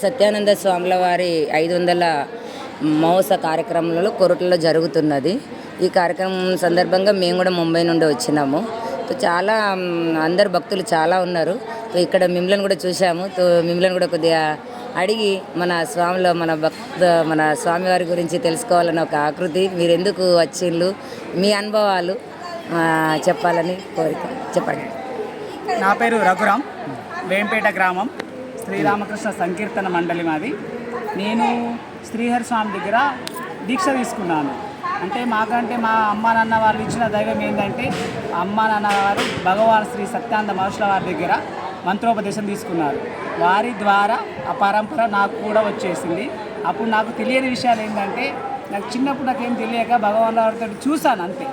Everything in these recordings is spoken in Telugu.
సత్యానంద స్వాముల వారి 500 మహోత్సవ కార్యక్రమంలో కొరటలో జరుగుతున్నది. ఈ కార్యక్రమం సందర్భంగా మేము కూడా ముంబై నుండి వచ్చినాము. చాలా అందరు భక్తులు చాలా ఉన్నారు. ఇక్కడ మిమ్మల్ని కూడా చూసాము. మిమ్మల్ని కూడా కొద్దిగా అడిగి మన స్వామివారి గురించి తెలుసుకోవాలని ఒక ఆకృతి, మీరు ఎందుకు వచ్చిండ్రు, మీ అనుభవాలు చెప్పాలని కోరిక. చెప్పండి. నా పేరు రఘురామ్, వేంపేట గ్రామం, శ్రీరామకృష్ణ సంకీర్తన మండలి మాది. నేను శ్రీహరి స్వామి దగ్గర దీక్ష తీసుకున్నాను. అంటే మాకంటే మా అమ్మ నాన్న వాళ్ళు ఇచ్చిన దైవం ఏంటంటే, అమ్మ నాన్న వారు భగవాన్ శ్రీ సత్యానంద మహర్షుల వారి దగ్గర మంత్రోపదేశం తీసుకున్నారు. వారి ద్వారా ఆ పరంపర నాకు కూడా వచ్చేసింది. అప్పుడు నాకు తెలియని విషయాలు ఏంటంటే, నాకు చిన్నప్పుడు నాకేం తెలియక భగవాన్ వారితో చూశాను అంతే.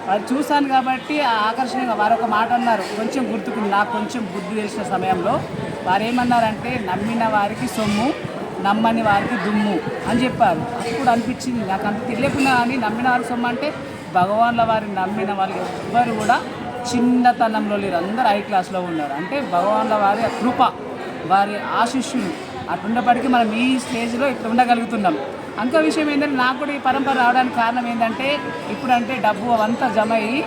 వారు చూశాను కాబట్టి ఆ ఆకర్షణగా వారు ఒక మాట అన్నారు, కొంచెం గుర్తుకుంది నాకు. కొంచెం బుద్ధి తెలిసిన సమయంలో వారు ఏమన్నారంటే, నమ్మిన వారికి సొమ్ము, నమ్మని వారికి దుమ్ము అని చెప్పారు. అప్పుడు అనిపించింది నాకు, అంత తెలియకుండా కానీ నమ్మిన వారికి సొమ్ము అంటే భగవాన్ల వారిని నమ్మిన వాళ్ళు ఎవ్వరు కూడా చిన్నతనంలో లేరు, అందరూ హై క్లాస్లో ఉన్నారు. అంటే భగవాన్ల వారి కృప, వారి ఆశిష్యులు అట్లున్నప్పటికీ మనం ఈ స్టేజ్లో ఇట్లా ఉండగలుగుతున్నాం. ఇంకో విషయం ఏంటంటే, నాకు కూడా ఈ పరంపర రావడానికి కారణం ఏంటంటే, ఇప్పుడంటే డబ్బు అవంతా జమ అయ్యి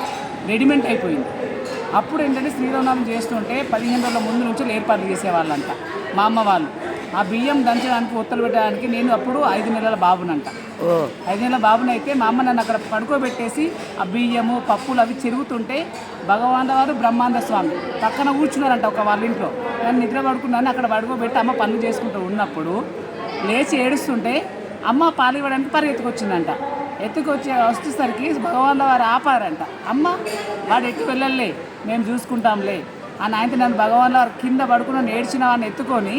రెడీమేడ్ అయిపోయింది. అప్పుడు ఏంటంటే శ్రీరామనవమి చేస్తుంటే 15 రోజుల ముందు నుంచి ఏర్పాట్లు చేసేవాళ్ళంట మా అమ్మ వాళ్ళు. ఆ బియ్యం దంచడానికి, ఒత్తలు పెట్టడానికి నేను అప్పుడు 5 నెలల బాబునంట. 5 నెలల బాబునైతే మా అమ్మ నన్ను అక్కడ పడుకోబెట్టేసి ఆ బియ్యము పప్పులు అవి చెరుగుతుంటే భగవాన్ వారు బ్రహ్మాండ స్వామి పక్కన కూర్చున్నారంట ఒక వాళ్ళ ఇంట్లో. నేను నిద్ర పడుకున్నాను, అక్కడ పడుకోబెట్టి అమ్మ పనులు చేసుకుంటూ ఉన్నప్పుడు లేచి ఏడుస్తుంటే అమ్మ పాలు ఇవ్వడానికి పరిగెత్తుకొచ్చిందంట. వచ్చేసరికి భగవాన్ వారు ఆపారంట. అమ్మ వాడు ఎత్తి వెళ్ళలే, మేము చూసుకుంటాంలే అని ఆయన నన్ను భగవాన్ వారు కింద పడుకుని ఏడ్చిన వాడిని ఎత్తుకొని,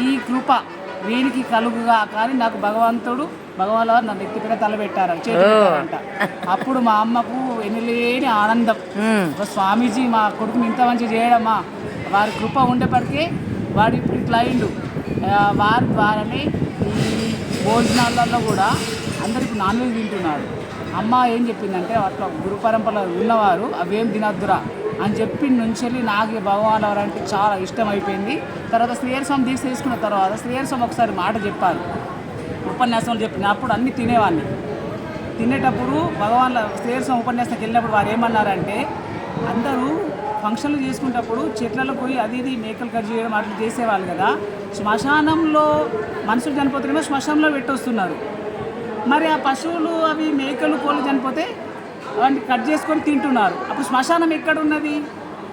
ఈ కృప వీనికి కలుగుగా కానీ నాకు భగవంతుడు భగవాన్ వారు నన్ను ఎత్తిపైన తలబెట్టారు, చేతి పెట్టారంట. అప్పుడు మా అమ్మకు ఎనలేని ఆనందం. స్వామీజీ మా కొడుకుని ఇంత మంచి చేయడమా, వారి కృప ఉండేప్పటికే వాడు ఇప్పుడు ఇట్లా అయిండు. వారి ద్వారానే ఈ భోజనాలలో కూడా అందరికి నాన్ వెజ్ తింటున్నారు. అమ్మ ఏం చెప్పిందంటే, అట్లా గురు పరంపరలో ఉన్నవారు అవేం తినద్దురా అని చెప్పి నుంచి నాకు భగవాన్ వారు అంటే చాలా ఇష్టం అయిపోయింది. తర్వాత శ్రీహరి స్వామి దీక్ష తీసుకున్న తర్వాత శ్రీహరి స్వామి ఒకసారి మాట చెప్పారు, ఉపన్యాసంలో చెప్పిన. అప్పుడు అన్నీ తినేవాడిని. తినేటప్పుడు శ్రీహరి స్వామి ఉపన్యాసానికి వెళ్ళినప్పుడు వారు ఏమన్నారంటే, అందరూ ఫంక్షన్లు చేసుకునేటప్పుడు చెట్లలో పోయి అది ఇది మేకలు కట్ చేయడం అట్లా చేసేవాళ్ళు కదా, శ్మశానంలో మనుషులు చనిపోతున్నారో శ్మశానంలో పెట్టొస్తున్నారు. మరి ఆ పశువులు అవి మేకలు కోళ్ళు చనిపోతే వాటిని కట్ చేసుకొని తింటున్నారు. అప్పుడు శ్మశానం ఎక్కడ ఉన్నది?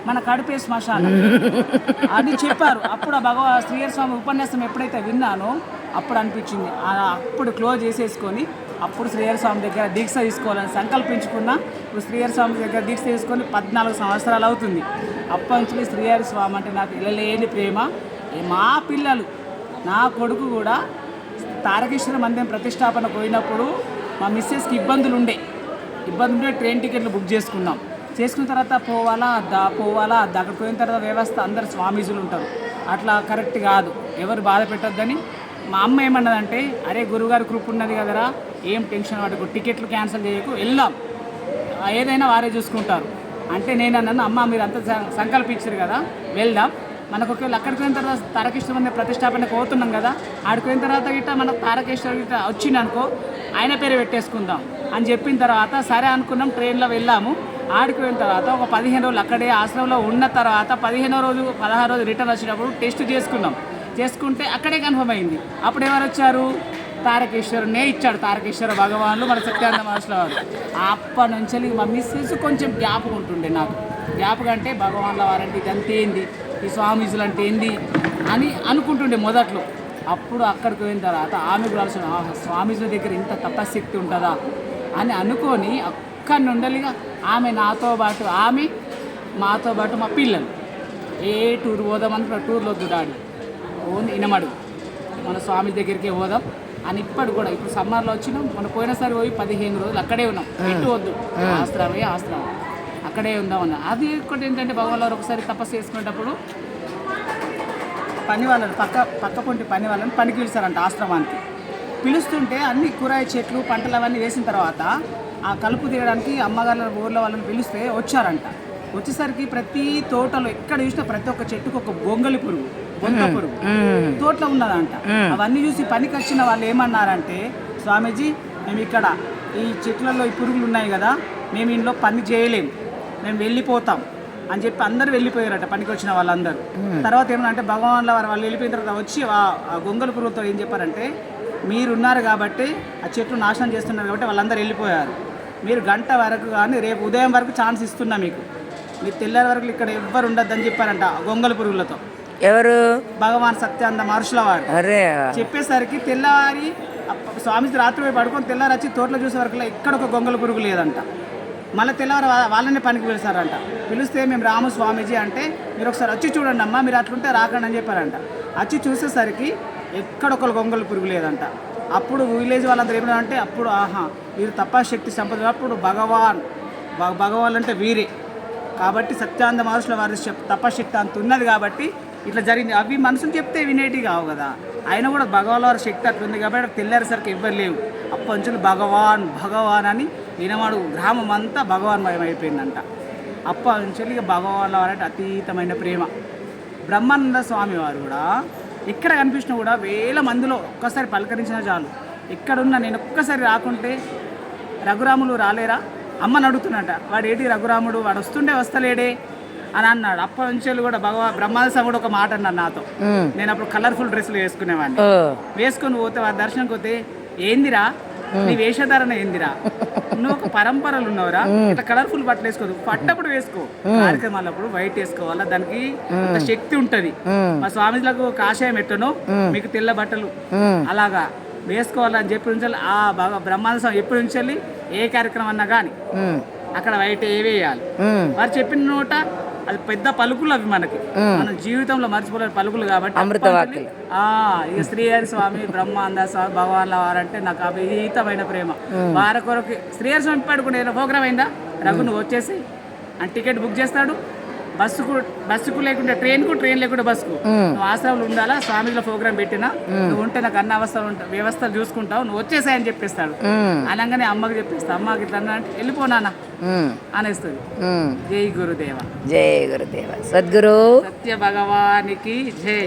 మన కడిపే శ్మశానం అని చెప్పారు. అప్పుడు ఆ శ్రీహరి స్వామి ఉపన్యాసం ఎప్పుడైతే విన్నానో అప్పుడు అనిపించింది, అప్పుడు క్లోజ్ చేసేసుకొని అప్పుడు శ్రీహరి స్వామి దగ్గర దీక్ష తీసుకోవాలని సంకల్పించుకున్నా. ఇప్పుడు శ్రీహరి స్వామి దగ్గర దీక్ష తీసుకొని 14 సంవత్సరాలు అవుతుంది. అప్పటి నుంచి శ్రీహరి స్వామి అంటే నాకు ఇళ్ళలేని ప్రేమ. మా పిల్లలు, నా కొడుకు కూడా తారకేశ్వర మందిరం ప్రతిష్టాపన పోయినప్పుడు మా మిస్సెస్కి ఇబ్బందులు ఉండే ట్రైన్ టికెట్లు బుక్ చేసుకున్నాం. చేసుకున్న తర్వాత పోవాలా అక్కడికి పోయిన తర్వాత వ్యవస్థ అందరు స్వామీజులు ఉంటారు, అట్లా కరెక్ట్ కాదు, ఎవరు బాధ పెట్టొద్దని. మా అమ్మ ఏమన్నదంటే, అరే గురువుగారి కృప ఉన్నది కదరా, ఏం టెన్షన్ పడకు, టికెట్లు క్యాన్సిల్ చేయకు, వెళ్దాం, ఏదైనా వారే చూసుకుంటారు అంటే నేను అన్నాను, అమ్మ మీరు అంతా సంకల్పించారు కదా, వెళ్దాం. మనకు ఒకవేళ అక్కడికి పోయిన తర్వాత తారకేశ్వర మందిర ప్రతిష్టాపనకు పోతున్నాం కదా, ఆడికి పోయిన తర్వాత గిట్ట మనకు తారకేశ్వర గిట్ట వచ్చిందనుకో ఆయన పేరు పెట్టేసుకుందాం అని చెప్పిన తర్వాత సరే అనుకున్నాం. ట్రైన్లో వెళ్ళాము. ఆడికి పోయిన తర్వాత ఒక 15 రోజులు అక్కడే ఆశ్రమంలో ఉన్న తర్వాత 16వ రోజు 16 రోజు రిటర్న్ వచ్చినప్పుడు టెస్ట్ చేసుకుంటే అక్కడే కన్ఫర్మ్ అయింది. అప్పుడు ఎవరు వచ్చారు? తారకేశ్వరునే ఇచ్చాడు, తారకేశ్వర భగవాన్లు మన సత్యానంద మహర్షుల వారు. అప్పటి నుంచి మా మిస్సెస్ కొంచెం జ్ఞాపకం ఉంటుండే నాకు. జ్ఞాపకం అంటే భగవాన్ల వారంటే ఇదంతా ఏంది, ఈ స్వామీజులు అంటే ఏంది అని అనుకుంటుండే మొదట్లో. అప్పుడు అక్కడికి పోయిన తర్వాత ఆమె కూడా స్వామీజుల దగ్గర ఇంత తపశక్తి ఉంటుందా అని అనుకొని అక్కడి నుండలిగా ఆమె మాతో పాటు మా పిల్లలు ఏ టూర్ పోదామని టూర్లో దుడాడు ఓన్ ఇనమడు మన స్వామి దగ్గరికి పోదాం అని ఇప్పటి కూడా. ఇప్పుడు సమ్మర్లో వచ్చినాం, మనం పోయినసారి పోయి 15 రోజులు అక్కడే ఉన్నాం, ఎటు వద్దు, ఆశ్రమం అక్కడే ఉందామన్నా. అది ఒకటి ఏంటంటే భగవాన్ వారు ఒకసారి తపస్సు చేసుకునేటప్పుడు పని వాళ్ళని పక్క పొంటి పని వాళ్ళని పనికి పిలుస్తారంట ఆశ్రమానికి. పిలుస్తుంటే అన్ని కూరాయి చెట్లు పంటలు అవన్నీ వేసిన తర్వాత ఆ కలుపు తీయడానికి అమ్మగారు ఊర్లో వాళ్ళని పిలిస్తే వచ్చారంట. వచ్చేసరికి ప్రతి తోటలో ఎక్కడ చూసినా ప్రతి ఒక్క చెట్టుకు ఒక బొంత పురుగు తోటలో ఉన్నదంట. అవన్నీ చూసి పనికి వచ్చిన వాళ్ళు ఏమన్నారంటే, స్వామీజీ మేము ఇక్కడ ఈ చెట్లలో ఈ పురుగులు ఉన్నాయి కదా, మేము ఇంట్లో పని చేయలేము, మేము వెళ్ళిపోతాం అని చెప్పి అందరూ వెళ్ళిపోయారట పనికి వచ్చిన వాళ్ళందరూ. తర్వాత ఏమన్నా భగవాన్ల వాళ్ళు వెళ్ళిపోయిన తర్వాత వచ్చి ఆ గొంగళ పురుగుతో ఏం చెప్పారంటే, మీరున్నారు కాబట్టి ఆ చెట్లు నాశనం చేస్తున్నారు కాబట్టి వాళ్ళందరూ వెళ్ళిపోయారు, మీరు గంట వరకు కానీ రేపు ఉదయం వరకు ఛాన్స్ ఇస్తున్నా మీకు, మీరు తెల్లారి వరకు ఇక్కడ ఎవ్వరు ఉండద్దని చెప్పారంట గొంగళ పురుగులతో. ఎవరు? భగవాన్ సత్యానంద మహర్షుల వారు. అరే చెప్పేసరికి తెల్లవారి స్వామిజీ రాత్రి పోయి పడుకొని తెల్లారి వచ్చి తోటలో చూసే వరకు ఇక్కడ ఒక గొంగళ పురుగు లేదంట. మళ్ళీ తెల్లవారు వాళ్ళనే పనికి పిలిచారంట. పిలిస్తే మేము రాము స్వామీజీ అంటే, మీరు ఒకసారి వచ్చి చూడండి అమ్మా, మీరు అట్లుంటే రాకండి అని చెప్పారంట. వచ్చి చూసేసరికి ఎక్కడొకరు గొంగళ పురుగు లేదంట. అప్పుడు విలేజ్ వాళ్ళందరూ ఏమంటే, అప్పుడు వీరు తపశక్తి సంపద, అప్పుడు భగవాన్ అంటే వీరే కాబట్టి సత్యానంద మహర్షుల వారి తపశక్తి అంత ఉన్నది కాబట్టి ఇట్లా జరిగింది. అవి మనుషులు చెప్తే వినేటి కావు కదా, ఆయన కూడా భగవాన్ వారి శక్తి అట్లా ఉంది కాబట్టి తెల్లారేసరికి ఎవ్వరు లేవు. అప్పంచులు భగవాన్ అని వినవాడు గ్రామం అంతా భగవాన్మయం అయిపోయిందంట. అప్పంచులు భగవాన్ వారంటే అతీతమైన ప్రేమ. బ్రహ్మానంద స్వామి వారు కూడా ఎక్కడ కనిపించినా కూడా వేల మందిలో ఒక్కసారి పలకరించినా చాలు. ఎక్కడున్నా నేను ఒక్కసారి రాకుంటే రఘురాములు రాలేరా అమ్మని అడుగుతున్నట. వాడు ఏంటి రఘురాముడు, వాడు వస్తుండే వస్తలేడే అని అన్నాడు. అప్పటి నుంచి కూడా బ్రహ్మానంద స్వామి కూడా ఒక మాట అన్నాడు నాతో. నేను అప్పుడు కలర్ఫుల్ డ్రెస్సులు వేసుకునేవాడిని. వేసుకొని పోతే వారి దర్శనంకి పోతే, ఏందిరా నీ వేషధారణ ఏందిరా, నువ్వు ఒక పరంపరలు ఉన్నవరా, ఇట్లా కలర్ఫుల్ బట్టలు వేసుకోదు, పట్టప్పుడు వేసుకో, కార్యక్రమాలప్పుడు వైట్ వేసుకోవాలా, దానికి అంత శక్తి ఉంటది. మా స్వామిజీలకు కాషాయం ఎట్టను, మీకు తెల్ల బట్టలు అలాగా వేసుకోవాలని చెప్పి ఉంచాలి. ఆ బ్రహ్మానంద స్వామి ఎప్పుడు ఉంచాలి, ఏ కార్యక్రమం అన్నా కానీ అక్కడ వైట్ వేయాలి. వారు చెప్పిన నోట అది పెద్ద పలుకులు, అవి మనకి మన జీవితంలో మర్చిపోలే పలుకులు కాబట్టి ఇక శ్రీహరి స్వామి బ్రహ్మానంద స్వామి భగవాన్ల వారంటే నాకు అభిహితమైన ప్రేమ. వారి కొరకు శ్రీహరి స్వామి పడుకునే ప్రోగ్రామ్ అయిందా, రఘు నువ్వు వచ్చేసి అని టికెట్ బుక్ చేస్తాడు. బస్సుకు లేకుంటే ట్రైన్ లేకుంటే బస్సుకు నువ్వు ఆశ్రమంలో ఉండాలా, స్వామిలో ప్రోగ్రామ్ పెట్టినా నువ్వు ఉంటే నాకు అన్న వ్యవస్థలు చూసుకుంటావు, నువ్వు వచ్చేసాయని చెప్పేస్తాడు. అనగానే అమ్మకి చెప్పేస్తా, అమ్మకి ఇట్లా అంటే వెళ్ళిపోనానా అనేస్తుంది. జై గురుదేవ, జై గురుదేవ, సద్గురు సత్య భగవానికి జై.